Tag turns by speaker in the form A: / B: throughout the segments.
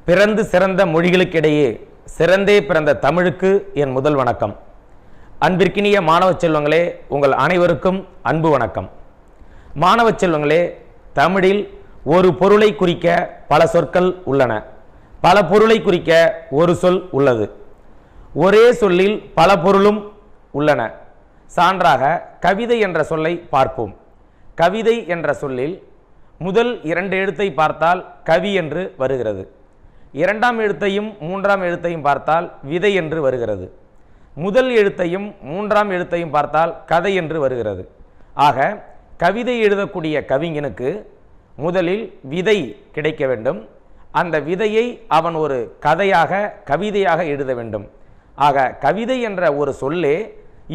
A: பிறந்து சிறந்த மொழிகளுக்கிடையே சிறந்தே பிறந்த தமிழுக்கு என் முதல் வணக்கம். அன்பிற்கினிய மாணவ செல்வங்களே, உங்கள் அனைவருக்கும் அன்பு வணக்கம். மாணவ செல்வங்களே, தமிழில் ஒரு பொருளை குறிக்க பல சொற்கள் உள்ளன. பல பொருளை குறிக்க ஒரு சொல் உள்ளது. ஒரே சொல்லில் பல பொருளும் உள்ளன. சான்றாக கவிதை என்ற சொல்லை பார்ப்போம். கவிதை என்ற சொல்லில் முதல் 2 எழுத்தை பார்த்தால் கவி என்று வருகிறது. 2ஆம் எழுத்தையும் 3ஆம் எழுத்தையும் பார்த்தால் விதை என்று வருகிறது. முதல் எழுத்தையும் 3ஆம் எழுத்தையும் பார்த்தால் கதை என்று வருகிறது. ஆக கவிதை எழுதக்கூடிய கவிஞனுக்கு முதலில் விதை கிடைக்க வேண்டும். அந்த விதையை அவன் ஒரு கதையாக கவிதையாக எழுத வேண்டும். ஆக கவிதை என்ற ஒரு சொல்லே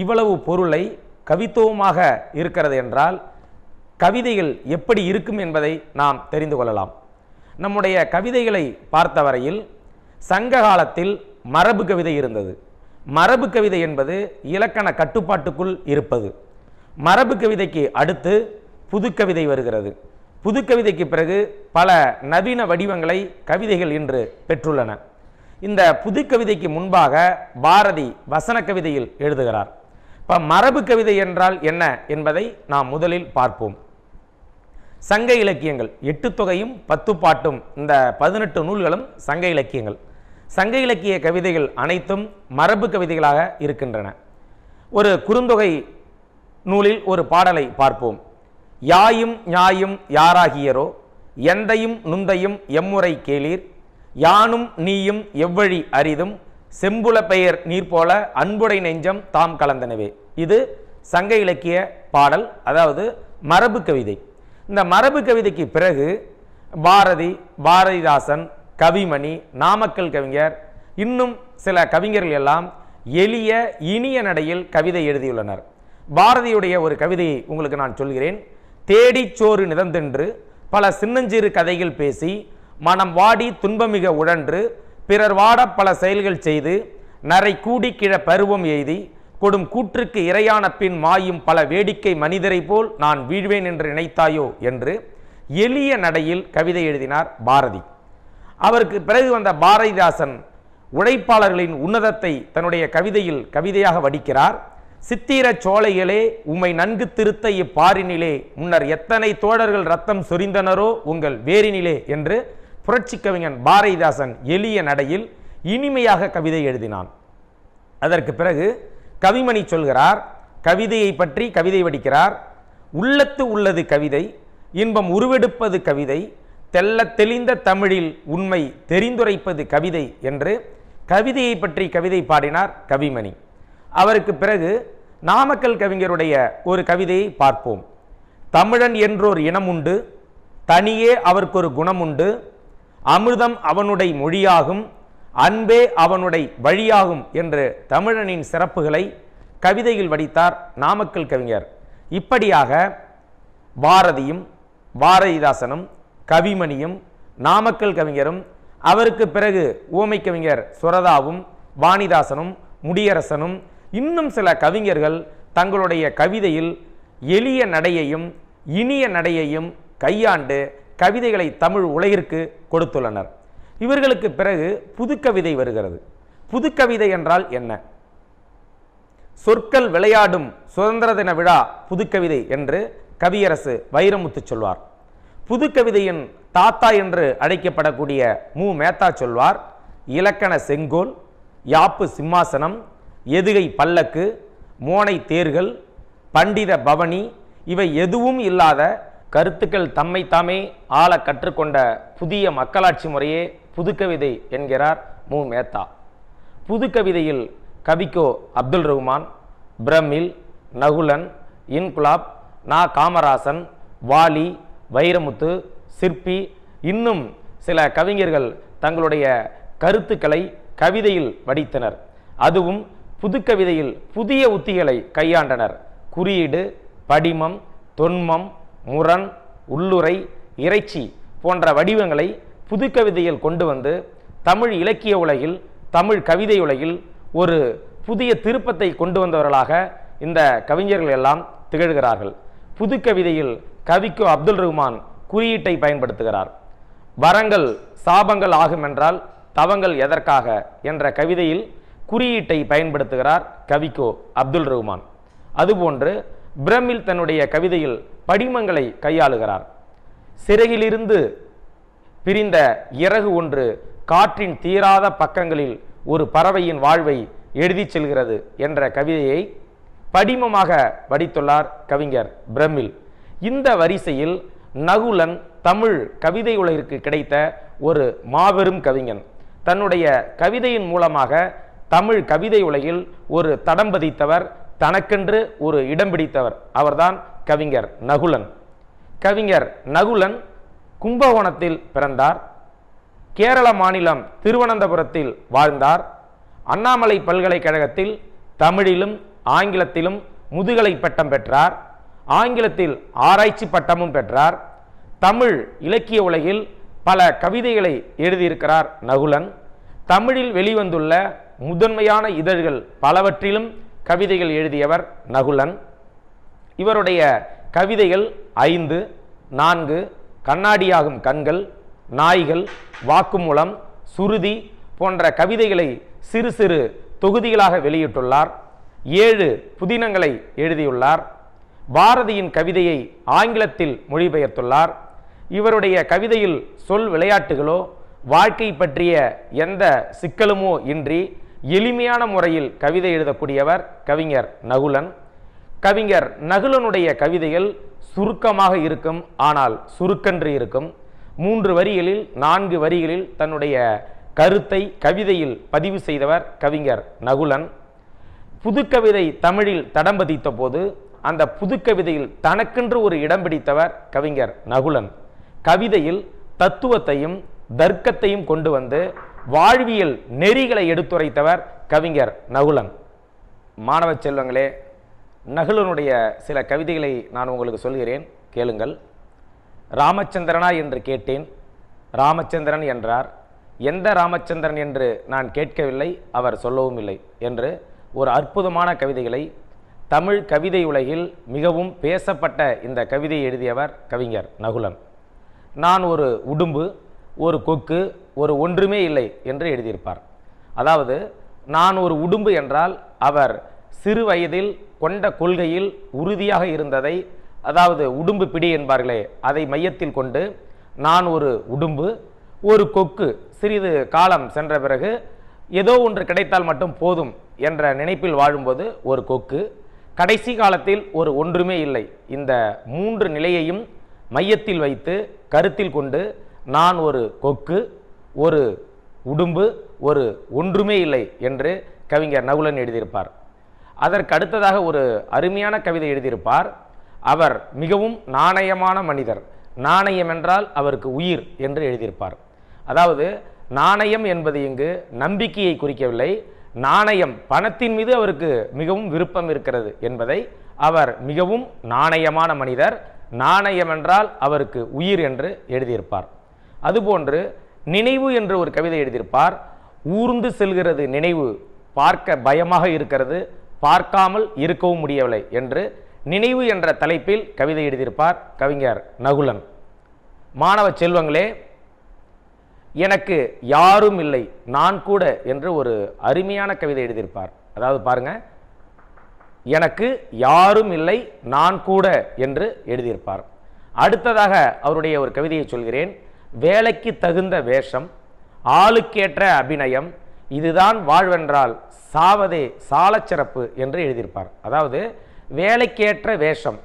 A: இவ்வளவு பொருளை கவித்துவமாக இருக்கிறது என்றால் கவிதைகள் எப்படி இருக்கும் என்பதை நாம் தெரிந்து கொள்ளலாம். நம்முடைய கவிதைகளை பார்த்தவரையில் சங்க காலத்தில் மரபு கவிதை இருந்தது. மரபு கவிதை என்பது இலக்கண கட்டுப்பாட்டுக்குள் இருப்பது. மரபு கவிதைக்கு அடுத்து புதுக்கவிதை வருகிறது. புதுக்கவிதைக்கு பிறகு பல நவீன வடிவங்களை கவிதைகள் இன்று பெற்றுள்ளன. இந்த புதுக்கவிதைக்கு முன்பாக பாரதி வசன கவிதையில் எழுதுகிறார். இப்போ மரபு கவிதை என்றால் என்ன என்பதை நாம் முதலில் பார்ப்போம். சங்க இலக்கியங்கள் 8 தொகையும் 10 பாட்டும், இந்த 18 நூல்களும் சங்க இலக்கியங்கள். சங்க இலக்கிய கவிதைகள் அனைத்தும் மரபு கவிதைகளாக இருக்கின்றன. ஒரு குறுந்தொகை நூலில் ஒரு பாடலை பார்ப்போம். யாயும் ஞாயும் யாராகியரோ எந்தையும் நுந்தையும் எம்முறை கேளீர், யானும் நீயும் எவ்வழி அரிதும் செம்புல பெயர் நீர் போல அன்புடை நெஞ்சம் தாம் கலந்தனவே. இது சங்க இலக்கிய பாடல், அதாவது மரபு கவிதை. இந்த மரபு கவிதைக்கு பிறகு பாரதிதாசன், கவிமணி, நாமக்கல் கவிஞர், இன்னும் சில கவிஞர்கள் எல்லாம் எளிய இனிய நடையில் கவிதை எழுதியுள்ளனர். பாரதியுடைய ஒரு கவிதையை உங்களுக்கு நான் சொல்கிறேன். தேடிச்சோறு நிதந்தென்று பல சின்னஞ்சிறு கதைகள் பேசி மனம் வாடி துன்பமிக உழன்று பிறர் வாட பல செயல்கள் செய்து நரை கூடி கிழ பருவம் எய்தி கொடும் கூற்றுக்கு இரையான பின் மாயும் பல வேடிக்கை மனிதரை போல் நான் வீழ்வேன் என்று நினைத்தாயோ என்று எளிய நடையில் கவிதை எழுதினார் பாரதி. அவருக்கு பிறகு வந்த பாரதிதாசன் உழைப்பாளர்களின் உன்னதத்தை தன்னுடைய கவிதையில் கவிதையாக வடிக்கிறார். சித்திர சோலைகளே உம்மை நன்கு திருத்த இப்பாரினிலே முன்னர் எத்தனை தோழர்கள் ரத்தம் சொரிந்தனரோ உங்கள் வேரினிலே என்று புரட்சி கவிஞன் பாரதிதாசன் எளிய நடையில் இனிமையாக கவிதை எழுதினான். அதற்கு பிறகு கவிமணி சொல்கிறார், கவிதையை பற்றி கவிதை வடிக்கிறார். உள்ளத்து உள்ளது கவிதை, இன்பம் உருவெடுப்பது கவிதை, தெல்ல தெளிந்த தமிழில் உண்மை தெரிந்துரைப்பது கவிதை என்று கவிதையை பற்றி கவிதை பாடினார் கவிமணி. அவருக்கு பிறகு நாமக்கல் கவிஞருடைய ஒரு கவிதையை பார்ப்போம். தமிழன் என்றோர் இனம் உண்டு, தனியே அவர்க்கொரு குணம் உண்டு, அமிர்தம் அவனுடைய மொழியாகும், அன்பே அவனுடைய வழியாகும் என்று தமிழனின் சிறப்புகளை கவிதையில் வடித்தார் நாமக்கல் கவிஞர். இப்படியாக பாரதியும் பாரதிதாசனும் கவிமணியும் நாமக்கல் கவிஞரும், அவருக்கு பிறகு ஊமை கவிஞர் சுரதாவும் வாணிதாசனும் முடியரசனும் இன்னும் சில கவிஞர்கள் தங்களுடைய கவிதையில் எளிய நடையையும் இனிய நடையையும் கையாண்டு கவிதைகளை தமிழ் உலகிற்கு கொடுத்துள்ளனர். இவர்களுக்கு பிறகு புதுக்கவிதை வருகிறது. புதுக்கவிதை என்றால் என்ன? சொற்கள் விளையாடும் சுதந்திர தின விழா புதுக்கவிதை என்று கவியரசு வைரமுத்து சொல்வார். புதுக்கவிதையின் தாத்தா என்று அழைக்கப்படக்கூடிய மு. மேத்தா சொல்வார், இலக்கண செங்கோல், யாப்பு சிம்மாசனம், எதுகை பல்லக்கு, மோனை தேர்கள், பண்டித பவனி இவை எதுவும் இல்லாத கருத்துக்கள் தம்மை தாமே ஆள கற்றுக்கொண்ட புதிய மக்களாட்சி முறையே புதுக்கவிதை என்கிறார் மு. மேத்தா. புதுக்கவிதையில் கவிக்கோ அப்துல் ரஹ்மான், பிரமிழ், நகுலன், இன்குலாப், நா. காமராசன், வாலி, வைரமுத்து, சிற்பி இன்னும் சில கவிஞர்கள் தங்களுடைய கருத்துக்களை கவிதையில் வடித்தனர். அதுவும் புதுக்கவிதையில் புதிய உத்திகளை கையாண்டனர். குறியீடு, படிமம், தொன்மம், முரண், உள்ளுரை, இறைச்சி போன்ற வடிவங்களை புதுக்கவிதையில் கொண்டு வந்து தமிழ் இலக்கிய உலகில், தமிழ் கவிதை உலகில் ஒரு புதிய திருப்பத்தை கொண்டு வந்தவர்களாக இந்த கவிஞர்கள் எல்லாம் திகழ்கிறார்கள். புதுக்கவிதையில் கவிக்கோ அப்துல் ரஹ்மான் குறியீட்டை பயன்படுத்துகிறார். வரங்கள் சாபங்கள் ஆகுமென்றால் தவங்கள் எதற்காக என்ற கவிதையில் குறியீட்டை பயன்படுத்துகிறார் கவிக்கோ அப்துல் ரஹ்மான். அதுபோன்று பிரமிழ் தன்னுடைய கவிதையில் படிமங்களை கையாளுகிறார். சிறகிலிருந்து பிரிந்த இறகு ஒன்று காற்றின் தீராத பக்கங்களில் ஒரு பறவையின் வாழ்வை எழுதி செல்கிறது என்ற கவிதையை படிமமாக வடித்துள்ளார் கவிஞர் பிரமிழ். இந்த வரிசையில் நகுலன் தமிழ் கவிதை உலகிற்கு கிடைத்த ஒரு மாபெரும் கவிஞன். தன்னுடைய கவிதையின் மூலமாக தமிழ் கவிதை உலகில் ஒரு தடம் பதித்தவர், தனக்கென்று ஒரு இடம் பிடித்தவர். அவர்தான் கவிஞர் நகுலன். கவிஞர் நகுலன் கும்பகோணத்தில் பிறந்தார். கேரள மாநிலம் திருவனந்தபுரத்தில் வாழ்ந்தார். அண்ணாமலை பல்கலைக்கழகத்தில் தமிழிலும் ஆங்கிலத்திலும் முதுகலை பட்டம் பெற்றார். ஆங்கிலத்தில் ஆராய்ச்சி பட்டமும் பெற்றார். தமிழ் இலக்கிய உலகில் பல கவிதைகளை எழுதியிருக்கிறார் நகுலன். தமிழில் வெளிவந்துள்ள முதன்மையான இதழ்கள் பலவற்றிலும் கவிதைகள் எழுதியவர் நகுலன். இவருடைய கவிதைகள் 5, 4, கண்ணாடியாகும் கண்கள், நாய்கள், வாக்குமூலம், சுருதி போன்ற கவிதைகளை சிறு சிறு தொகுதிகளாக வெளியிட்டுள்ளார். 7 புதினங்களை எழுதியுள்ளார். பாரதியின் கவிதையை ஆங்கிலத்தில் மொழிபெயர்த்துள்ளார். இவருடைய கவிதையில் சொல் விளையாட்டுகளோ வாழ்க்கை பற்றிய எந்த சிக்கலுமோ இன்றி எளிமையான முறையில் கவிதை எழுதக்கூடியவர் கவிஞர் நகுலன். கவிஞர் நகுலனுடைய கவிதைகள் சுருக்கமாக இருக்கும், ஆனால் சுருக்கன்று இருக்கும். 3 வரிகளில் 4 வரிகளில் தன்னுடைய கருத்தை கவிதையில் பதிவு செய்தவர் கவிஞர் நகுலன். புதுக்கவிதை தமிழில் தடம் பதித்த போது அந்த புதுக்கவிதையில் தனக்கென்று ஒரு இடம் பிடித்தவர் கவிஞர் நகுலன். கவிதையில் தத்துவத்தையும் தர்க்கத்தையும் கொண்டு வந்து வாழ்வியல் நெறிகளை எடுத்துரைத்தவர் கவிஞர் நகுலன். மாணவ செல்வங்களே, நகுலனுடைய சில கவிதைகளை நான் உங்களுக்கு சொல்கிறேன், கேளுங்கள். ராமச்சந்திரனா என்று கேட்டேன், ராமச்சந்திரன் என்றார். எந்த ராமச்சந்திரன் என்று நான் கேட்கவில்லை, அவர் சொல்லவும் இல்லை என்று ஒரு அற்புதமான கவிதைகளை தமிழ் கவிதை உலகில் மிகவும் பேசப்பட்ட இந்த கவிதையை எழுதியவர் கவிஞர் நகுலன். நான் ஒரு உடும்பு, ஒரு கொக்கு, ஒரு ஒன்றுமே இல்லை என்று எழுதியிருப்பார். அதாவது நான் ஒரு உடும்பு என்றால் அவர் சிறு வயதில் கொண்ட கொள்கையில் உறுதியாக இருந்ததை, அதாவது உடும்பு பிடி என்பார்களே, அதை மையத்தில் கொண்டு நான் ஒரு உடும்பு, ஒரு கொக்கு, சிறிது காலம் சென்ற பிறகு ஏதோ ஒன்று கிடைத்தால் மட்டும் போதும் என்ற நினைப்பில் வாழும்போது ஒரு கொக்கு, கடைசி காலத்தில் ஒரு ஒன்றுமே இல்லை. இந்த 3 நிலையையும் மையத்தில் வைத்து கருத்தில் கொண்டு நான் ஒரு கொக்கு, ஒரு உடும்பு, ஒரு ஒன்றுமே இல்லை என்று கவிஞர் நகுலன் எழுதியிருப்பார். அதற்கு அடுத்ததாக ஒரு அருமையான கவிதை எழுதியிருப்பார். அவர் மிகவும் நாணயமான மனிதர், நாணயம் என்றால் அவருக்கு உயிர் என்று எழுதியிருப்பார். அதாவது நாணயம் என்பது இங்கு நம்பிக்கையை குறிக்கவில்லை, நாணயம் பணத்தின் மீது அவருக்கு மிகவும் விருப்பம் இருக்கிறது என்பதை, அவர் மிகவும் நாணயமான மனிதர், நாணயம் என்றால் அவருக்கு உயிர் என்று எழுதியிருப்பார். அதுபோன்று நினைவு என்று ஒரு கவிதை எழுதியிருப்பார். ஊர்ந்து செல்கிறது நினைவு, பார்க்க பயமாக இருக்கிறது, பார்க்காமல் இருக்கவும் முடியவில்லை என்று நினைவு என்ற தலைப்பில் கவிதை எழுதியிருப்பார் கவிஞர் நகுலன். மாணவ செல்வங்களே, எனக்கு யாரும் இல்லை நான் கூட என்று ஒரு அருமையான கவிதை எழுதியிருப்பார். அதாவது பாருங்க, எனக்கு யாரும் இல்லை நான் கூட என்று எழுதியிருப்பார். அடுத்ததாக அவருடைய ஒரு கவிதையை சொல்கிறேன். வேலைக்கு தகுந்த வேஷம், ஆளுக்கேற்ற அபிநயம், இதுதான் வாழ்வென்றால் சாவதே சாலச்சிறப்பு என்று எழுதியிருப்பார். அதாவது வேலைக்கேற்ற வேஷம்,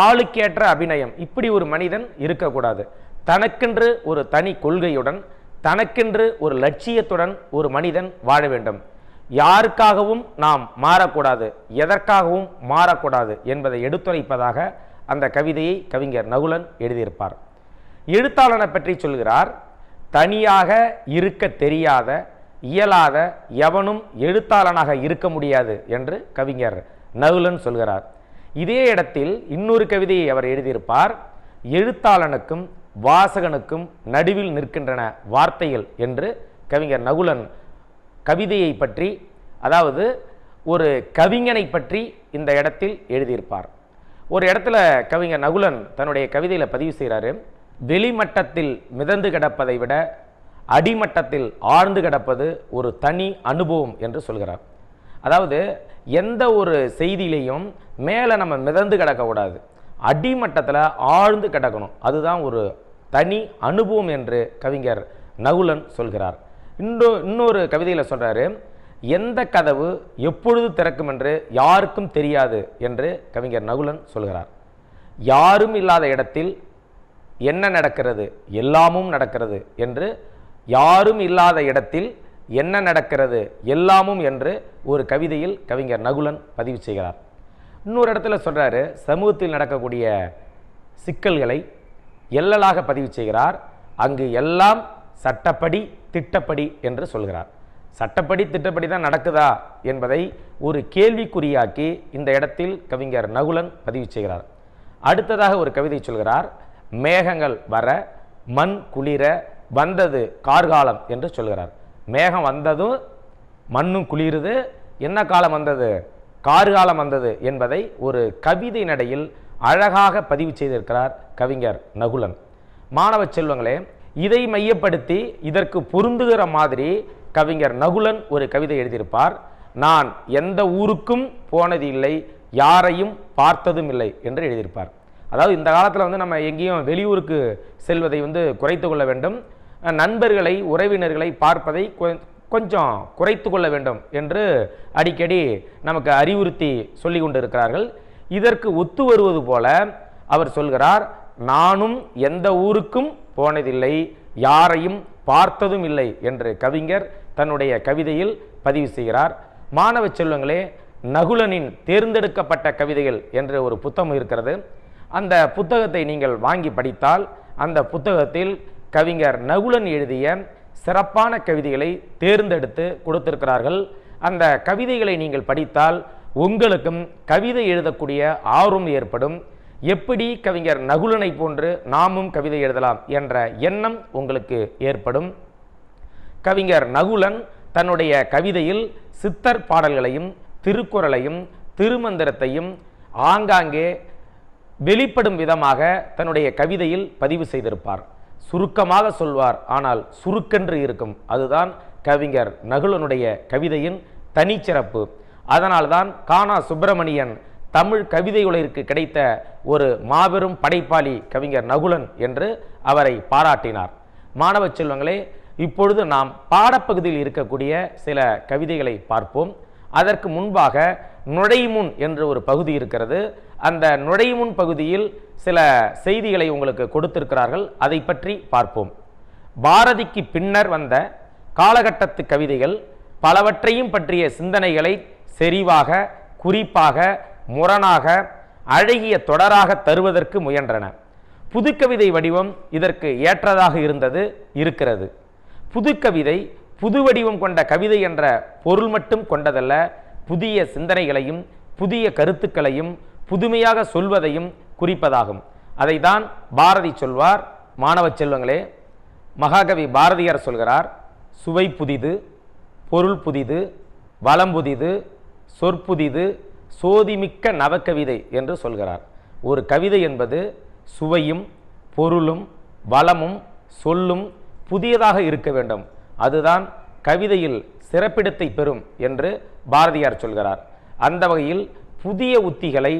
A: ஆளுக்கேற்ற அபிநயம், இப்படி ஒரு மனிதன் இருக்கக்கூடாது. தனக்கென்று ஒரு தனி கொள்கையுடன், தனக்கென்று ஒரு லட்சியத்துடன் ஒரு மனிதன் வாழ வேண்டும். யாருக்காகவும் நாம் மாறக்கூடாது, எதற்காகவும் மாறக்கூடாது என்பதை எடுத்துரைப்பதாக அந்த கவிதையை கவிஞர் நகுலன் எழுதியிருப்பார். எழுத்தாளனை பற்றி சொல்கிறார். தனியாக இருக்க தெரியாத இயலாத எவனும் எழுத்தாளனாக இருக்க முடியாது என்று கவிஞர் நகுலன் சொல்கிறார். இதே இடத்தில் இன்னொரு கவிதையை அவர் எழுதியிருப்பார். எழுத்தாளனுக்கும் வாசகனுக்கும் நடுவில் நிற்கின்றன வார்த்தைகள் என்று கவிஞர் நகுலன் கவிதையை பற்றி, அதாவது ஒரு கவிஞனை பற்றி இந்த இடத்தில் எழுதியிருப்பார். ஒரு இடத்துல கவிஞர் நகுலன் தன்னுடைய கவிதையில் பதிவு செய்கிறாரு. வெளிமட்டத்தில் மிதந்து கிடப்பதை விட அடிமட்டத்தில் ஆழ்ந்து கிடப்பது ஒரு தனி அனுபவம் என்று சொல்கிறார். அதாவது எந்த ஒரு செய்தியிலையும் மேலே நம்ம மிதந்து கிடக்கக்கூடாது, அடிமட்டத்தில் ஆழ்ந்து கிடக்கணும். அதுதான் ஒரு தனி அனுபவம் என்று கவிஞர் நகுலன் சொல்கிறார். இன்னொரு கவிதையில் சொல்கிறாரு, எந்த கதவு எப்பொழுது திறக்கும் என்று யாருக்கும் தெரியாது என்று கவிஞர் நகுலன் சொல்கிறார். யாரும் இல்லாத இடத்தில் என்ன நடக்கிறது, எல்லாமும் நடக்கிறது என்று, யாரும் இல்லாத இடத்தில் என்ன நடக்கிறது எல்லாமும் என்று ஒரு கவிதையில் கவிஞர் நகுலன் பதிவு செய்கிறார். இன்னொரு இடத்துல சொல்கிறாரு, சமூகத்தில் நடக்கக்கூடிய சிக்கல்களை எல்லலாக பதிவு செய்கிறார். அங்கு எல்லாம் சட்டப்படி திட்டப்படி என்று சொல்கிறார். சட்டப்படி திட்டப்படி தான் நடக்குதா என்பதை ஒரு கேள்விக்குறியாக்கி இந்த இடத்தில் கவிஞர் நகுலன் பதிவு செய்கிறார். அடுத்ததாக ஒரு கவிதை சொல்கிறார், மேகங்கள் வர மண் குளிர வந்தது கார்காலம் என்று சொல்கிறார். மேகம் வந்ததும் மண்ணும் குளிருது, என்ன காலம் வந்தது, கார்காலம் வந்தது என்பதை ஒரு கவிதை நடையில் அழகாக பதிவு செய்திருக்கிறார் கவிஞர் நகுலன். மாணவ செல்வங்களே, இதை மையப்படுத்தி இதற்கு பொருந்துகிற மாதிரி கவிஞர் நகுலன் ஒரு கவிதை எழுதியிருப்பார். நான் எந்த ஊருக்கும் போனது இல்லை, யாரையும் பார்த்ததும் இல்லை என்று எழுதியிருப்பார். அதாவது இந்த காலத்தில் நம்ம எங்கேயும் வெளியூருக்கு செல்வதை குறைத்து கொள்ள வேண்டும், நண்பர்களை உறவினர்களை பார்ப்பதை கொஞ்சம் குறைத்து கொள்ள வேண்டும் என்று அடிக்கடி நமக்கு அறிவுறுத்தி சொல்லி கொண்டிருக்கிறார்கள். இதற்கு ஒத்து வருவது போல அவர் சொல்கிறார், நானும் எந்த ஊருக்கும் போனதில்லை, யாரையும் பார்த்ததும் இல்லை என்று கவிஞர் தன்னுடைய கவிதையில் பதிவு செய்கிறார். மாணவ செல்வங்களே, நகுலனின் தேர்ந்தெடுக்கப்பட்ட கவிதைகள் என்ற ஒரு புத்தகம் இருக்கிறது. அந்த புத்தகத்தை நீங்கள் வாங்கி படித்தால் அந்த புத்தகத்தில் கவிஞர் நகுலன் எழுதிய சிறப்பான கவிதைகளை தேர்ந்தெடுத்து கொடுத்திருக்கிறார்கள். அந்த கவிதைகளை நீங்கள் படித்தால் உங்களுக்கும் கவிதை எழுதக்கூடிய ஆர்வம் ஏற்படும். எப்படி கவிஞர் நகுலனை போன்று நாமும் கவிதை எழுதலாம் என்ற எண்ணம் உங்களுக்கு ஏற்படும். கவிஞர் நகுலன் தன்னுடைய கவிதையில் சித்தர் பாடல்களையும் திருக்குறளையும் திருமந்திரத்தையும் ஆங்காங்கே வெளிப்படும் விதமாக தன்னுடைய கவிதையில் பதிவு செய்திருப்பார். சுருக்கமாக சொல்வார், ஆனால் சுருக்கென்று இருக்கும். அதுதான் கவிஞர் நகுலனுடைய கவிதையின் தனிச்சிறப்பு. அதனால்தான் கானா சுப்பிரமணியன் தமிழ் கவிதை உலகிற்கு கிடைத்த ஒரு மாபெரும் படைப்பாளி கவிஞர் நகுலன் என்று அவரை பாராட்டினார். மாணவ செல்வங்களே, இப்பொழுது நாம் பாடப்பகுதியில் இருக்கக்கூடிய சில கவிதைகளை பார்ப்போம். அதற்கு முன்பாக நுழைமுன் என்று ஒரு பகுதி இருக்கிறது. அந்த நுழைமுன் பகுதியில் சில செய்திகளை உங்களுக்கு கொடுத்திருக்கிறார்கள், அதை பற்றி பார்ப்போம். பாரதிக்கு பின்னர் வந்த காலகட்டத்து கவிதைகள் பலவற்றையும் பற்றிய சிந்தனைகளை செறிவாக, குறிப்பாக, முரணாக, அழகிய தொடராக தருவதற்கு முயன்றன. புதுக்கவிதை வடிவம் இதற்கு ஏற்றதாக இருக்கிறது. புதுக்கவிதை புது வடிவம் கொண்ட கவிதை என்ற பொருள் மட்டும் கொண்டதல்ல, புதிய சிந்தனைகளையும் புதிய கருத்துக்களையும் புதுமையாக சொல்வதையும் குறிப்பதாகும். அதைதான் பாரதி சொல்வார். மாணவ செல்வங்களே, மகாகவி பாரதியார் சொல்கிறார், சுவை புதிது, பொருள் புதிது, வளம் புதிது, சொற்புதிது, சோதிமிக்க நவக்கவிதை என்று சொல்கிறார். ஒரு கவிதை என்பது சுவையும் பொருளும் வளமும் சொல்லும் புதியதாக இருக்க வேண்டும். அதுதான் கவிதையில் சிறப்பிடத்தை பெறும் என்று பாரதியார் சொல்கிறார். அந்த வகையில் புதிய உத்திகளை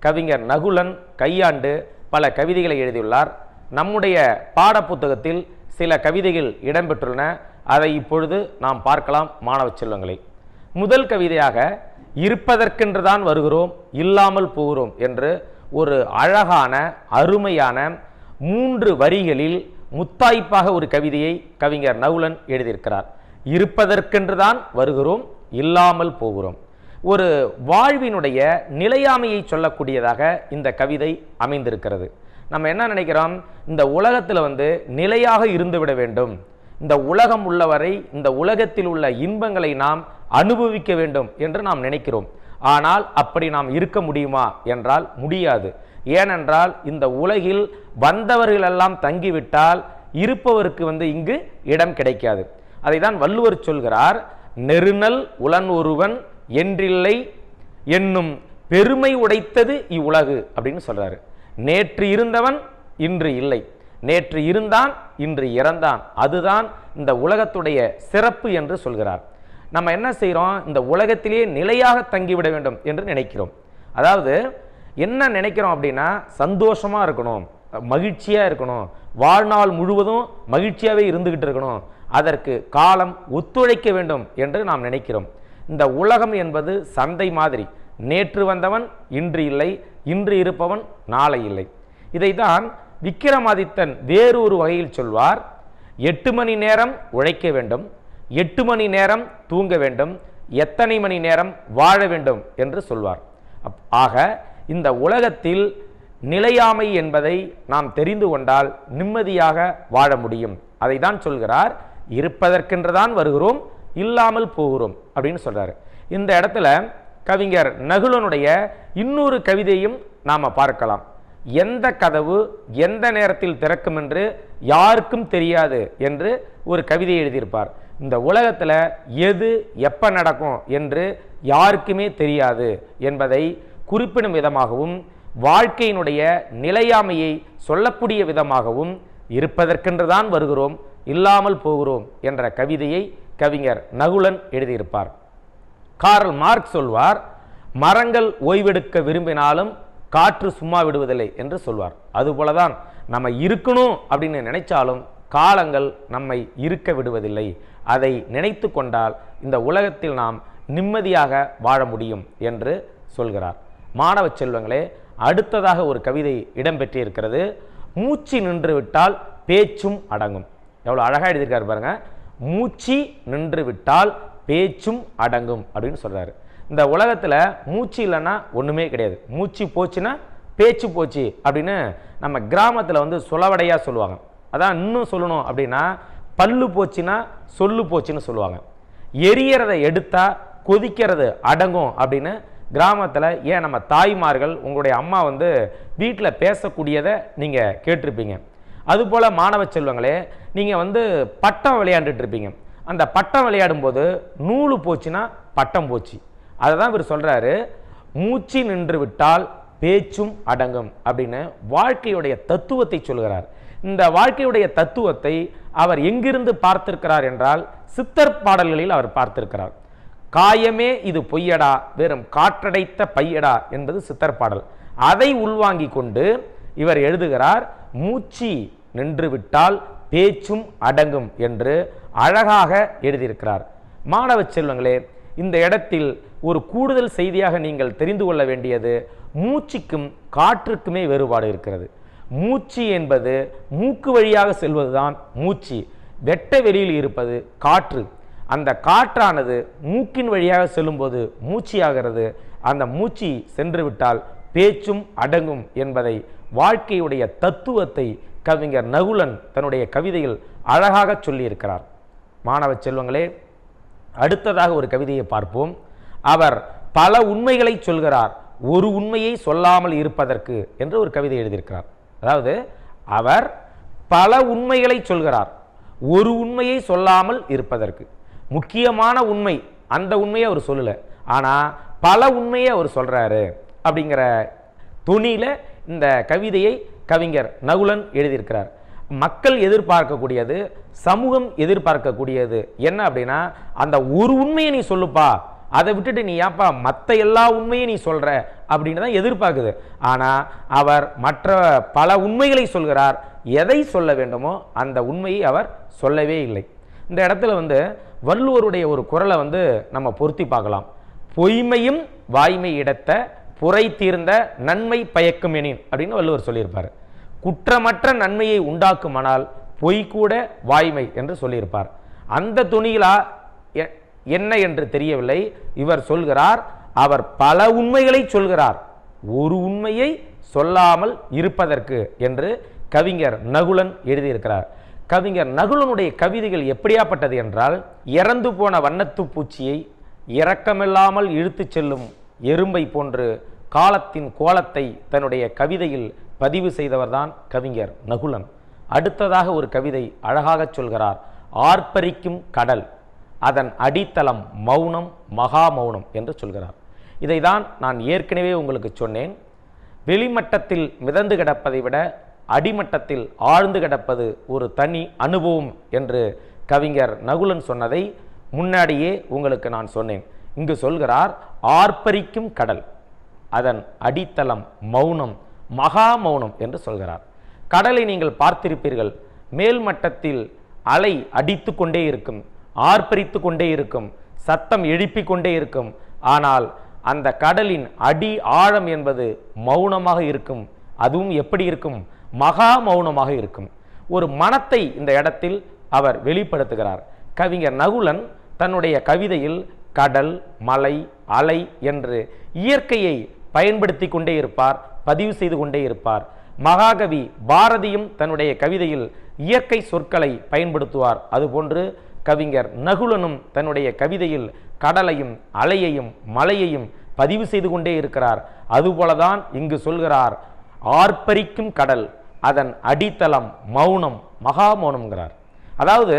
A: கவிஞர் நகுலன் கையாண்டு பல கவிதைகளை எழுதியுள்ளார். நம்முடைய பாடப்புத்தகத்தில் சில கவிதைகள் இடம்பெற்றுள்ளன. அதை இப்பொழுது நாம் பார்க்கலாம் மாணவ செல்வங்களை. முதல் கவிதையாக இருப்பதற்கென்றுதான் வருகிறோம், இல்லாமல் போகிறோம் என்று ஒரு அழகான அருமையான 3 வரிகளில் முத்தாய்ப்பாக ஒரு கவிதையை கவிஞர் நகுலன் எழுதியிருக்கிறார். இருப்பதற்கென்றுதான் வருகிறோம், இல்லாமல் போகிறோம். ஒரு வாழ்வினுடைய நிலையாமையை சொல்லக்கூடியதாக இந்த கவிதை அமைந்திருக்கிறது. நம்ம என்ன நினைக்கிறோம், இந்த உலகத்தில் நிலையாக இருந்துவிட வேண்டும், இந்த உலகம் உள்ளவரை இந்த உலகத்தில் உள்ள இன்பங்களை நாம் அனுபவிக்க வேண்டும் என்று நாம் நினைக்கிறோம். ஆனால் அப்படி நாம் இருக்க முடியுமா என்றால் முடியாது. ஏனென்றால் இந்த உலகில் வந்தவர்களெல்லாம் தங்கிவிட்டால் இருப்பவருக்கு இங்கு இடம் கிடைக்காது. அதை தான் வள்ளுவர் சொல்கிறார், நெருநல் உளன் ஒருவன் என்றில்லை என்னும் பெருமை உடைத்தது இவ்வுலகு அப்படின்னு சொல்றாரு. நேற்று இருந்தவன் இன்று இல்லை, நேற்று இருந்தான், இன்று இறந்தான். அதுதான் இந்த உலகத்துடைய சிறப்பு என்று சொல்கிறார். நம்ம என்ன செய்கிறோம்? இந்த உலகத்திலேயே நிலையாக தங்கிவிட வேண்டும் என்று நினைக்கிறோம். அதாவது என்ன நினைக்கிறோம் அப்படின்னா, சந்தோஷமாக இருக்கணும், மகிழ்ச்சியாக இருக்கணும், வாழ்நாள் முழுவதும் மகிழ்ச்சியாகவே இருந்துக்கிட்டு இருக்கணும், அதற்கு காலம் ஒத்துழைக்க வேண்டும் என்று நாம் நினைக்கிறோம். இந்த உலகம் என்பது சந்தை மாதிரி. நேற்று வந்தவன் இன்று இல்லை, இன்று இருப்பவன் நாளை இல்லை. இதைத்தான் விக்கிரமாதித்தன் வேறொரு வகையில் சொல்வார். 8 மணி நேரம் உழைக்க வேண்டும், 8 மணி நேரம் தூங்க வேண்டும், எத்தனை மணி நேரம் வாழ வேண்டும் என்று சொல்வார். ஆக இந்த உலகத்தில் நிலையாமை என்பதை நாம் தெரிந்து கொண்டால் நிம்மதியாக வாழ முடியும். அதை தான் சொல்கிறார், இருப்பதற்கென்றுதான் வருகிறோம், இல்லாமல் போகிறோம் அப்படின்னு சொல்றாரு. இந்த இடத்துல கவிஞர் நகுலனுடைய இன்னொரு கவிதையும் நாம பார்க்கலாம். எந்த கதவு எந்த நேரத்தில் திறக்கும் என்று யாருக்கும் தெரியாது என்று ஒரு கவிதை எழுதியிருப்பார். இந்த உலகத்தில் எது எப்ப நடக்கும் என்று யாருக்குமே தெரியாது என்பதை குறிப்பிடும் விதமாகவும், வாழ்க்கையினுடைய நிலையாமையை சொல்லக்கூடிய விதமாகவும், இருப்பதற்கென்றுதான் வருகிறோம், இல்லாமல் போகிறோம் என்ற கவிதையை கவிஞர் நகுலன் எழுதியிருப்பார். கார்ல் மார்க்ஸ் சொல்வார், மரங்கள் ஓய்வெடுக்க விரும்பினாலும் காற்று சும்மா விடுவதில்லை என்று சொல்வார். அதுபோலதான் நம்ம இருக்கணும் அப்படின்னு நினைச்சாலும் காலங்கள் நம்மை இருக்க விடுவதில்லை. அதை நினைத்து கொண்டால் இந்த உலகத்தில் நாம் நிம்மதியாக வாழ முடியும் என்று சொல்கிறார். மாணவ செல்வங்களே, அடுத்ததாக ஒரு கவிதை இடம்பெற்றிருக்கிறது. மூச்சு நின்று விட்டால் பேச்சும் அடங்கும். எவ்வளோ அழகாக எழுதியிருக்காரு பாருங்க. மூச்சு நின்று விட்டால் பேச்சும் அடங்கும் அப்படின்னு சொல்றாரு. இந்த உலகத்தில் மூச்சு இல்லைன்னா ஒன்றுமே கிடையாது. மூச்சு போச்சுன்னா பேச்சு போச்சு அப்படின்னு நம்ம கிராமத்தில் வந்து சொலவடையாக சொல்லுவாங்க. அதான் இன்னும் சொல்லணும் அப்படின்னா, பல்லு போச்சுன்னா சொல்லு போச்சுன்னு சொல்லுவாங்க. எரியறதை எடுத்தா கொதிக்கிறது அடங்கும் அப்படின்னு கிராமத்தில், ஏன் நம்ம தாய்மார்கள், உங்களுடைய அம்மா வந்து வீட்டில் பேசக்கூடியதை நீங்கள் கேட்டிருப்பீங்க. அதுபோல் மாணவ செல்வங்களே, நீங்கள் வந்து பட்டம் விளையாண்டுட்டு இருப்பீங்க. அந்த பட்டம் விளையாடும் போது நூலு போச்சுன்னா பட்டம் போச்சு. அதை தான் இவர் சொல்கிறாரு, மூச்சு நின்று விட்டால் பேச்சும் அடங்கும் அப்படின்னு வாழ்க்கையுடைய தத்துவத்தை சொல்கிறார். இந்த வாழ்க்கையுடைய தத்துவத்தை அவர் எங்கிருந்து பார்த்திருக்கிறார் என்றால், சித்தர் பாடல்களில் அவர் பார்த்திருக்கிறார். காயமே இது பொய்யடா, வெறும் காற்றடைத்த பையடா என்பது சித்தர் பாடல். அதை உள்வாங்கி கொண்டு இவர் எழுதுகிறார், மூச்சு நின்று விட்டால் பேச்சும் அடங்கும் என்று அழகாக எழுதியிருக்கிறார். மாணவ செல்வங்களே, இந்த இடத்தில் ஒரு கூடுதல் செய்தியாக நீங்கள் தெரிந்து கொள்ள வேண்டியது, மூச்சுக்கும் காற்றுக்குமே வேறுபாடு இருக்கிறது. மூச்சு என்பது மூக்கு வழியாக செல்வதுதான் மூச்சு. வெட்ட வெளியில் இருப்பது காற்று. அந்த காற்றானது மூக்கின் வழியாக செல்லும்போது மூச்சியாகிறது. அந்த மூச்சு சென்று விட்டால் பேச்சும் அடங்கும் என்பதை, வாழ்க்கையுடைய தத்துவத்தை கவிஞர் நகுலன் தன்னுடைய கவிதையில் அழகாக சொல்லியிருக்கிறார். மாணவ செல்வங்களே, அடுத்ததாக ஒரு கவிதையை பார்ப்போம். அவர் பல உண்மைகளை சொல்கிறார், ஒரு உண்மையை சொல்லாமல் இருப்பதற்கு என்று ஒரு கவிதை எழுதியிருக்கிறார். அதாவது அவர் பல உண்மைகளை சொல்கிறார், ஒரு உண்மையை சொல்லாமல் இருப்பதற்கு. முக்கியமான உண்மை, அந்த உண்மையை அவர் சொல்லல, ஆனா பல உண்மையை அவர் சொல்றாரு அப்படிங்கிற துணியில இந்த கவிதையை கவிஞர் நகுலன் எழுதியிருக்கிறார். மக்கள் எதிர்பார்க்கக்கூடியது, சமூகம் எதிர்பார்க்கக்கூடியது என்ன அப்படின்னா, அந்த ஒரு உண்மையை நீ சொல்லுப்பா, அதை விட்டுட்டு நீ ஏப்பா மற்ற எல்லா உண்மையும் நீ சொல்ற அப்படின்னு தான் எதிர்பார்க்குது. ஆனா அவர் மற்ற பல உண்மைகளை சொல்கிறார். எதை சொல்ல வேண்டுமோ அந்த உண்மையை அவர் சொல்லவே இல்லை. இந்த இடத்துல வந்து வள்ளுவருடைய ஒரு குறளை வந்து நம்ம பொருத்தி பார்க்கலாம். பொய்மையும் வாய்மை இடத்த புரை தீர்ந்த நன்மை பயக்கும் எனின் அப்படின்னு வள்ளுவர் சொல்லியிருப்பார். குற்றமற்ற நன்மையை உண்டாக்குமானால் பொய் கூட வாய்மை என்று சொல்லியிருப்பார். அந்த துணியிலா என்ன என்று தெரியவில்லை. இவர் சொல்கிறார், அவர் பல உண்மைகளை சொல்கிறார், ஒரு உண்மையை சொல்லாமல் இருப்பதற்கு என்று கவிஞர் நகுலன் எழுதியிருக்கிறார். கவிஞர் நகுலனுடைய கவிதைகள் எப்படியாப்பட்டது என்றால், இறந்து போன வண்ணத்து பூச்சியை இரக்கமில்லாமல் இழுத்து செல்லும் எறும்பை போன்று காலத்தின் கோலத்தை தன்னுடைய கவிதையில் பதிவு செய்தவர்தான் கவிஞர் நகுலன். அடுத்ததாக ஒரு கவிதை அழகாக சொல்கிறார், ஆர்ப்பரிக்கும் கடல், அதன் அடித்தளம் மௌனம், மகா மௌனம் என்று சொல்கிறார். இதை தான் நான் ஏற்கனவே உங்களுக்கு சொன்னேன். வெளிமட்டத்தில் மிதந்து கிடப்பதை விட அடிமட்டத்தில் ஆழ்ந்து கிடப்பது ஒரு தனி அனுபவம் என்று கவிஞர் நகுலன் சொன்னதை முன்னாடியே உங்களுக்கு நான் சொன்னேன். இங்கு சொல்கிறார், ஆர்ப்பரிக்கும் கடல், அதன் அடித்தளம் மௌனம், மகா மௌனம் என்று சொல்கிறார். கடலை நீங்கள் பார்த்திருப்பீர்கள், மேல் மட்டத்தில் அலை அடித்து கொண்டே இருக்கும், ஆர்ப்பரித்து கொண்டே இருக்கும், சத்தம் எழுப்பிக் கொண்டே இருக்கும். ஆனால் அந்த கடலின் அடி ஆழம் என்பது மௌனமாக இருக்கும். அதுவும் எப்படி இருக்கும்? மகா மௌனமாக இருக்கும். ஒரு மனத்தை இந்த இடத்தில் அவர் வெளிப்படுத்துகிறார். கவிஞர் நகுலன் தன்னுடைய கவிதையில் கடல், மலை, அலை என்று இயற்கையை பயன்படுத்தி கொண்டே இருப்பார், பதிவு செய்து கொண்டே இருப்பார். மகாகவி பாரதியும் தன்னுடைய கவிதையில் இயற்கை சொற்களை பயன்படுத்துவார். அதுபோன்று கவிஞர் நகுலனும் தன்னுடைய கவிதையில் கடலையும் அலையையும் மலையையும் பதிவு செய்து கொண்டே இருக்கிறார். அதுபோலதான் இங்கு சொல்கிறார், ஆர்ப்பரிக்கும் கடல், அதன் அடித்தளம் மௌனம், மகா மௌனம்ங்கிறார். அதாவது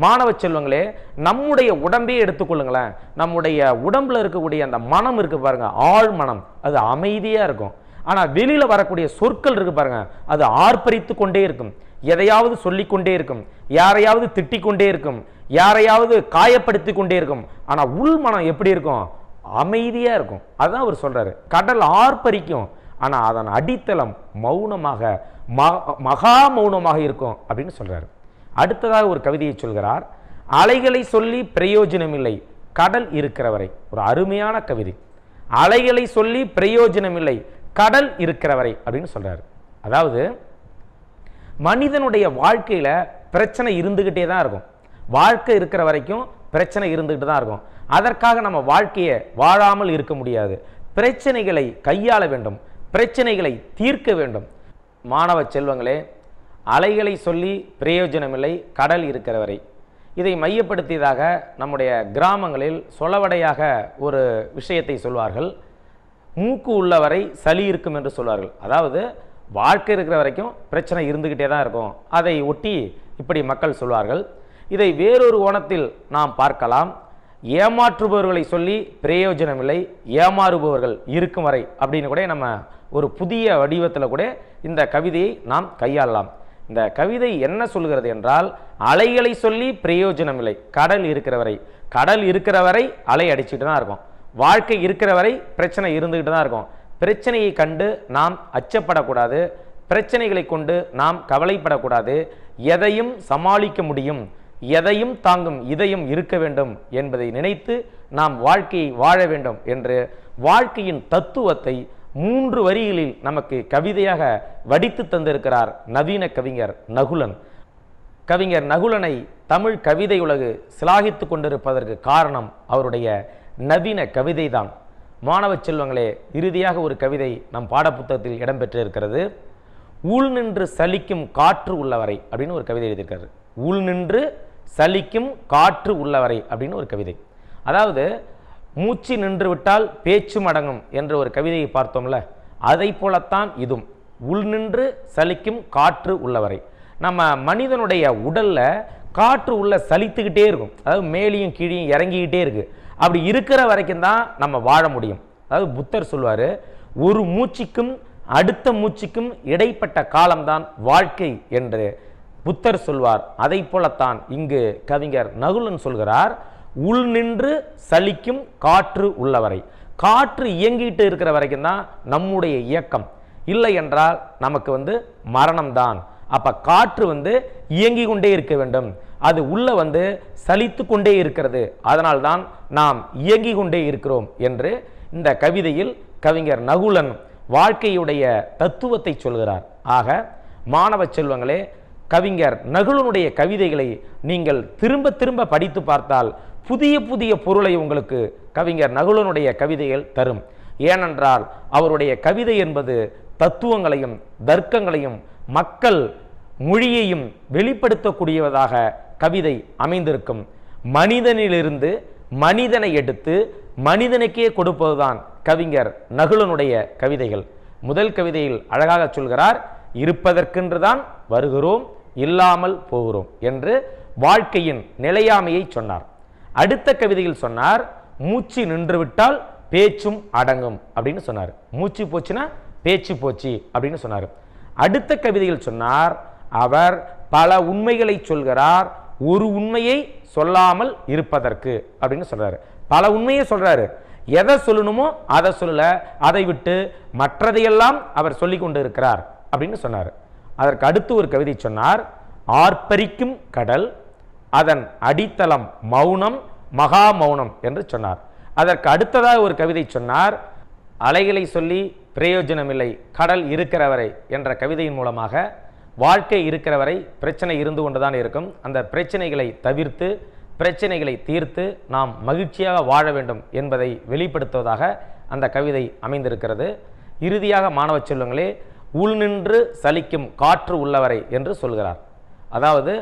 A: மாணவ செல்வங்களே, நம்முடைய உடம்பே எடுத்துக்கொள்ளுங்களேன். நம்முடைய உடம்புல இருக்கக்கூடிய அந்த மனம் இருக்கு பாருங்க, ஆழ் மனம், அது அமைதியா இருக்கும். ஆனா வெளியில வரக்கூடிய சொற்கள் இருக்கு பாருங்க, அது ஆர்ப்பரித்து கொண்டே இருக்கும், எதையாவது சொல்லிக்கொண்டே இருக்கும், யாரையாவது திட்டிக் கொண்டே இருக்கும், யாரையாவது காயப்படுத்தி கொண்டே இருக்கும். ஆனா உள் மனம் எப்படி இருக்கும்? அமைதியா இருக்கும். அதான் அவர் சொல்றாரு, கடல் ஆர்ப்பரிக்கும், ஆனா அதன் அடித்தளம் மௌனமாக, மகா மௌனமாக இருக்கும் அப்படின்னு சொல்றாரு. அடுத்ததாக ஒரு கவிதையை சொல்கிறார், அலைகளை சொல்லி பிரயோஜனம் இல்லை, கடல் இருக்கிறவரை. ஒரு அருமையான கவிதை. அலைகளை சொல்லி பிரயோஜனம் இல்லை, கடல் இருக்கிறவரை அப்படின்னு சொல்றாரு. அதாவது மனிதனுடைய வாழ்க்கையில பிரச்சனை இருந்துகிட்டே தான் இருக்கும். வாழ்க்கை இருக்கிற வரைக்கும் பிரச்சனை இருந்துகிட்டு தான் இருக்கும். அதற்காக நம்ம வாழ்க்கையை வாழாமல் இருக்க முடியாது. பிரச்சனைகளை கையாள வேண்டும், பிரச்சனைகளை தீர்க்க வேண்டும். மாணவ செல்வங்களே, அலைகளை சொல்லி பிரயோஜனமில்லை, கடல் இருக்கிறவரை. இதை மையப்படுத்தியதாக நம்முடைய கிராமங்களில் சொலவடையாக ஒரு விஷயத்தை சொல்வார்கள். மூக்கு உள்ளவரை சளி இருக்கும் என்று சொல்வார்கள். அதாவது வாழ்க்கை இருக்கிற வரைக்கும் பிரச்சனை இருந்துகிட்டே தான் இருக்கும். அதை ஒட்டி இப்படி மக்கள் சொல்வார்கள். இதை வேறொரு கோணத்தில் நாம் பார்க்கலாம். ஏமாற்றுபவர்களை சொல்லி பிரயோஜனமில்லை, ஏமாறுபவர்கள் இருக்கும் வரை அப்படின்னு கூட நம்ம ஒரு புதிய வடிவத்தில் கூட இந்த கவிதையை நாம் கையாளலாம். இந்த கவிதை என்ன சொல்கிறது என்றால், அலைகளை சொல்லி பிரயோஜனமில்லை, கடல் இருக்கிறவரை. கடல் இருக்கிறவரை அலை அடிச்சுட்டு தான் இருக்கும். வாழ்க்கை இருக்கிறவரை பிரச்சனை இருந்துகிட்டு தான் இருக்கும். பிரச்சனையை கண்டு நாம் அச்சப்படக்கூடாது, பிரச்சனைகளை கொண்டு நாம் கவலைப்படக்கூடாது. எதையும் சமாளிக்க முடியும், எதையும் தாங்கும் இதயம் இருக்க வேண்டும் என்பதை நினைத்து நாம் வாழ்க்கையை வாழ வேண்டும் என்று வாழ்க்கையின் தத்துவத்தை 3 வரிகளில் நமக்கு கவிதையாக வடித்து தந்திருக்கிறார் நவீன கவிஞர் நகுலன். கவிஞர் நகுலனை தமிழ் கவிதை உலகு சிலாகித்து கொண்டிருப்பதற்கு காரணம் அவருடைய நவீன கவிதை தான். மாணவ செல்வங்களே, இறுதியாக ஒரு கவிதை நம் பாடப்புத்தகத்தில் இடம்பெற்றிருக்கிறது. உள் நின்று சலிக்கும் காற்று உள்ளவரை அப்படின்னு ஒரு கவிதை எழுதியிருக்காரு. உள் நின்று சலிக்கும் காற்று உள்ளவரை அப்படின்னு ஒரு கவிதை. அதாவது மூச்சு நின்று விட்டால் பேச்சும் அடங்கும் என்ற ஒரு கவிதையை பார்த்தோம்ல, அதை போலத்தான் இதுவும். உள் நின்று சலிக்கும் காற்று உள்ளவரை. நம்ம மனிதனுடைய உடல்ல காற்று உள்ள சலித்துக்கிட்டே இருக்கும். அதாவது மேலையும் கீழையும் இறங்கிக்கிட்டே இருக்கு. அப்படி இருக்கிற வரைக்கும் தான் நம்ம வாழ முடியும். அதாவது புத்தர் சொல்வாரு, ஒரு மூச்சுக்கும் அடுத்த மூச்சுக்கும் இடைப்பட்ட காலம்தான் வாழ்க்கை என்று புத்தர் சொல்வார். அதை போலத்தான் இங்கு கவிஞர் நகுலன் சொல்கிறார், உள் நின்று சலிக்கும் காற்று உள்ளவரை. காற்று இயங்கிட்டு இருக்கிற வரைக்கும் தான் நம்முடைய இயக்கம். இல்லை என்றால் நமக்கு மரணம்தான். அப்ப காற்று இயங்கி கொண்டே இருக்க வேண்டும். அது உள்ள சலித்து கொண்டே இருக்கிறது. அதனால்தான் நாம் இயங்கி கொண்டே இருக்கிறோம் என்று இந்த கவிதையில் கவிஞர் நகுலன் வாழ்க்கையுடைய தத்துவத்தை சொல்கிறார். ஆக மாணவ செல்வங்களே, கவிஞர் நகுலனுடைய கவிதைகளை நீங்கள் திரும்ப திரும்ப படித்து பார்த்தால் புதிய புதிய பொருளை உங்களுக்கு கவிஞர் நகுலனுடைய கவிதைகள் தரும். ஏனென்றால் அவருடைய கவிதை என்பது தத்துவங்களையும் தர்க்கங்களையும் மக்கள் மொழியையும் வெளிப்படுத்தக்கூடியதாக கவிதை அமைந்திருக்கும். மனிதனிலிருந்து மனிதனை எடுத்து மனிதனுக்கே கொடுப்பதுதான் கவிஞர் நகுலனுடைய கவிதைகள். முதல் கவிதையில் அழகாக சொல்கிறார், இருப்பதற்கென்றுதான் வருகிறோம், இல்லாமல் போகிறோம் என்று வாழ்க்கையின் நிலையாமையை சொன்னார். அடுத்த கவிதையில் சொன்னார், மூச்சு நின்றுவிட்டால் பேச்சும் அடங்கும் அப்படின்னு சொன்னார். மூச்சு போச்சுன்னா பேச்சு போச்சு அப்படின்னு சொன்னார். அடுத்த கவிதையில் சொன்னார், அவர் பல உண்மைகளை சொல்கிறார், ஒரு உண்மையை சொல்லாமல் இருப்பதற்கு அப்படின்னு சொல்றாரு. பல உண்மையை சொல்றாரு, எதை சொல்லணுமோ அதை சொல்லல, அதை விட்டு மற்றதையெல்லாம் அவர் சொல்லி கொண்டு இருக்கிறார் அப்படின்னு சொன்னார். அதற்கு அடுத்து ஒரு கவிதை சொன்னார், ஆர்ப்பரிக்கும் கடல், அதன் அடித்தளம் மௌனம், மகா மௌனம் என்று சொன்னார். அதற்கு அடுத்ததாக ஒரு கவிதை சொன்னார், அலைகளை சொல்லி பிரயோஜனமில்லை, கடல் இருக்கிறவரை என்ற கவிதையின் மூலமாக வாழ்க்கை இருக்கிறவரை பிரச்சனை இருந்து கொண்டுதான் இருக்கும், அந்த பிரச்சனைகளை தவிர்த்து பிரச்சனைகளை தீர்த்து நாம் மகிழ்ச்சியாக வாழ வேண்டும் என்பதை வெளிப்படுத்துவதாக அந்த கவிதை அமைந்திருக்கிறது. இறுதியாக மாணவ செல்வங்களே, உள்நின்று சலிக்கும் காற்று உள்ளவரை என்று சொல்கிறார். அதாவது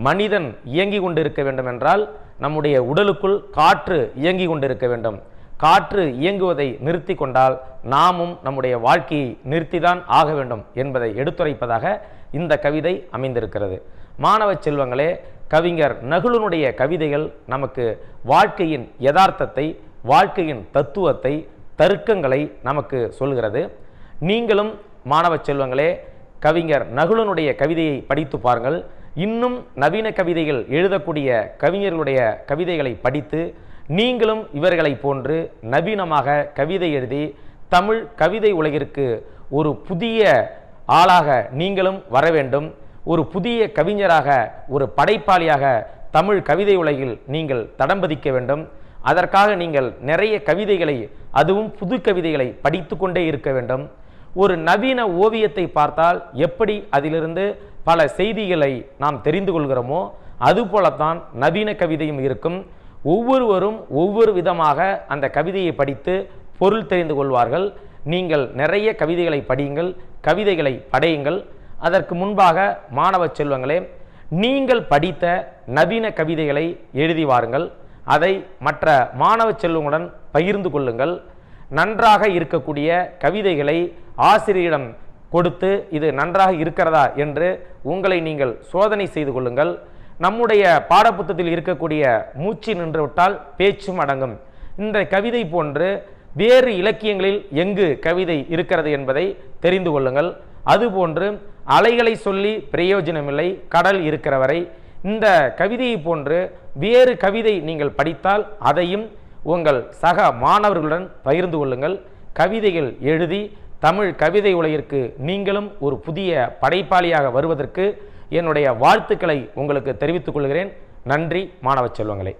A: மனிதன் இயங்கி கொண்டு இருக்க வேண்டும் என்றால் நம்முடைய உடலுக்குள் காற்று இயங்கி கொண்டிருக்க வேண்டும். காற்று இயங்குவதை நிறுத்தி கொண்டால் நாமும் நம்முடைய வாழ்க்கையை நிறுத்திதான் ஆக வேண்டும் என்பதை எடுத்துரைப்பதாக இந்த கவிதை அமைந்திருக்கிறது. மாணவ செல்வங்களே, கவிஞர் நகுலனுடைய கவிதைகள் நமக்கு வாழ்க்கையின் யதார்த்தத்தை, வாழ்க்கையின் தத்துவத்தை, தர்க்கங்களை நமக்கு சொல்கிறது. நீங்களும் மாணவ செல்வங்களே கவிஞர் நகுலனுடைய கவிதையை படித்து பாருங்கள். இன்னும் நவீன கவிதைகள் எழுதக்கூடிய கவிஞர்களுடைய கவிதைகளை படித்து நீங்களும் இவர்களை போன்று நவீனமாக கவிதை எழுதி தமிழ் கவிதை உலகிற்கு ஒரு புதிய ஆளாக நீங்களும் வர வேண்டும். ஒரு புதிய கவிஞராக, ஒரு படைப்பாளியாக தமிழ் கவிதை உலகில் நீங்கள் தடம் பதிக்க வேண்டும். அதற்காக நீங்கள் நிறைய கவிதைகளை, அதுவும் புது கவிதைகளை படித்து கொண்டே இருக்க வேண்டும். ஒரு நவீன ஓவியத்தை பார்த்தால் எப்படி அதிலிருந்து பல செய்திகளை நாம் தெரிந்து கொள்கிறோமோ அதுபோலத்தான் நவீன கவிதையும் இருக்கும். ஒவ்வொருவரும் ஒவ்வொரு விதமாக அந்த கவிதையை படித்து பொருள் தெரிந்து கொள்வார்கள். நீங்கள் நிறைய கவிதைகளை படியுங்கள், கவிதைகளை படையுங்கள். அதற்கு முன்பாக மாணவ செல்வங்களே, நீங்கள் படித்த நவீன கவிதைகளை எழுதி வாருங்கள். அதை மற்ற மாணவ செல்வங்களுடன் பகிர்ந்து கொள்ளுங்கள். நன்றாக இருக்கக்கூடிய கவிதைகளை ஆசிரியரிடம் கொடுத்து இது நன்றாக இருக்கிறதா என்று உங்களை நீங்கள் சோதனை செய்து கொள்ளுங்கள். நம்முடைய பாடப்புத்தகத்தில் இருக்கக்கூடிய மூச்சு நின்று விட்டால் பேச்சும் அடங்கும், இந்த கவிதை போன்று வேறு இலக்கியங்களில் எங்கு கவிதை இருக்கிறது என்பதை தெரிந்து கொள்ளுங்கள். அதுபோன்று அலைகளை சொல்லி பிரயோஜனமில்லை, கடல் இருக்கிறவரை, இந்த கவிதையை போன்று வேறு கவிதை நீங்கள் படித்தால் அதையும் உங்கள் சக மாணவர்களுடன் பகிர்ந்து கொள்ளுங்கள். கவிதைகள் எழுதி தமிழ் கவிதை உலகிற்கு நீங்களும் ஒரு புதிய படைப்பாளியாக வருவதற்கு என்னுடைய வாழ்த்துக்களை உங்களுக்கு தெரிவித்துக் கொள்கிறேன். நன்றி மாணவ செல்வங்களே.